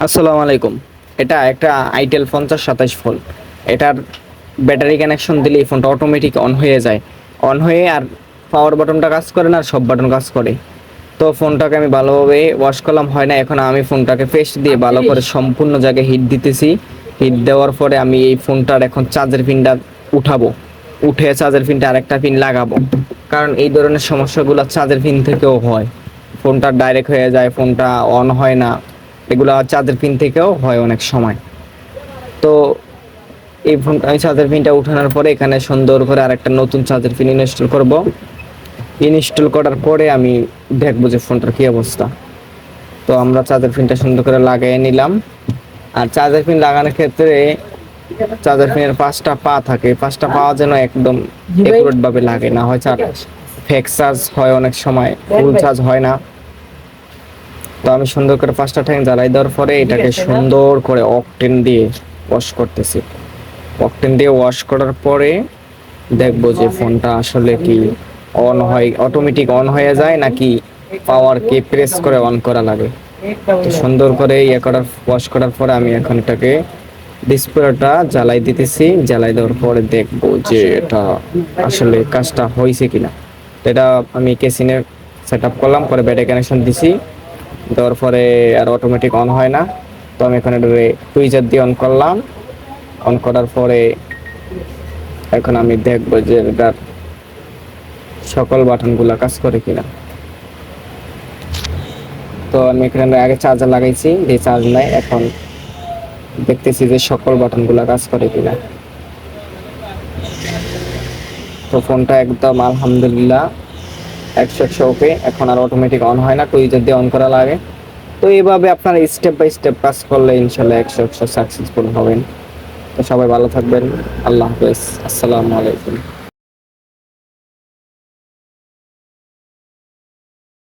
আসসালামু আলাইকুম। এটা একটা আইটেল 5027 ভোল্ট। এটার ব্যাটারি কানেকশন দিলে এই ফোনটা অটোমেটিক অন হয়ে যায়। অন হয়ে আর পাওয়ার বাটনটা কাজ করে না, আর সব বাটন কাজ করে। তো ফোনটাকে আমি ভালোভাবে ওয়াশ করলাম, হয় না। এখন আমি ফোনটাকে পেস্ট দিয়ে ভালো করে সম্পূর্ণ জায়গায় হিট দিতেছি। হিট দেওয়ার পরে আমি এই ফোনটার এখন চার্জের পিনটা উঠাবো। উঠে চার্জের পিনটা আরেকটা পিন লাগাবো, কারণ এই ধরনের সমস্যাগুলো চার্জের পিন থেকেও হয়। ফোনটা ডাইরেক্ট হয়ে যায়, ফোনটা অন হয় না, এগুলো চার্জের পিন থেকেও হয় অনেক সময়। তো এই ফোনটা আমি চার্জের পিনটা উঠানোর পরে এখানে সুন্দর করে আরেকটা নতুন চার্জের পিন ইনস্টল করব। ইনস্টল করার পরে আমি দেখবো যে ফোনটার কি অবস্থা। তো আমরা চার্জার পিনটা সুন্দর করে লাগিয়ে নিলাম। আর চার্জার পিন লাগানোর ক্ষেত্রে চার্জার পিনের 5টা পা থাকে, 5টা পা যেন একদম একুরেট ভাবে লাগে, না হয় ফেক চার্জ হয়, অনেক সময় ফুল চার্জ হয় না। তো আমি সুন্দর করে 5টা ট্যাঙ্ক জ্বালাই দেওয়ার পরে এটাকে সুন্দর করে অকটেন দিয়ে ওয়াশ করতেছি। অকটেন দিয়ে ওয়াশ করার পরে দেখবো যে ফোনটা আসলে কি অন হয়, অটোমেটিক অন হয়ে যায় নাকি পাওয়ার কে প্রেস করে অন করা লাগে। তো সুন্দর করে ওয়াশ করার পরে আমি এখন এটাকে ডিসপ্লেটা জ্বালাই দিতেছি। জ্বালাই দেওয়ার পরে দেখবো যে এটা আসলে কাজটা হয়েছে কিনা। তো এটা আমি কেসিনে সেট আপ করলাম, পরে ব্যাটারি কানেকশন দিছি। দেওয়ার পরে আর অটোমেটিক অন হয় না। তো আমি এখানে টুইজার দিয়ে অন করলাম। অন করার পরে এখন আমি দেখবো যে এটার সকল বাটনগুলো কাজ করে কিনা। তো আমি এখানে আগে চার্জার লাগাইছি, যে চার্জ নাই, এখন দেখতেছি যে সকল বাটনগুলো কাজ করে কিনা। তো ফোনটা একদম আলহামদুলিল্লাহ 100 ওকে। এখন আর অটোমেটিক অন হয় না, টুইজার দিয়ে অন করা লাগে। তো এইভাবে আপনারা স্টেপ বাই স্টেপ কাজ করলে ইনশাল্লাহ 100 সাকসেসফুল হবেন। তো সবাই ভালো থাকবেন। আল্লাহ হাফেজ। আসসালামু আলাইকুম।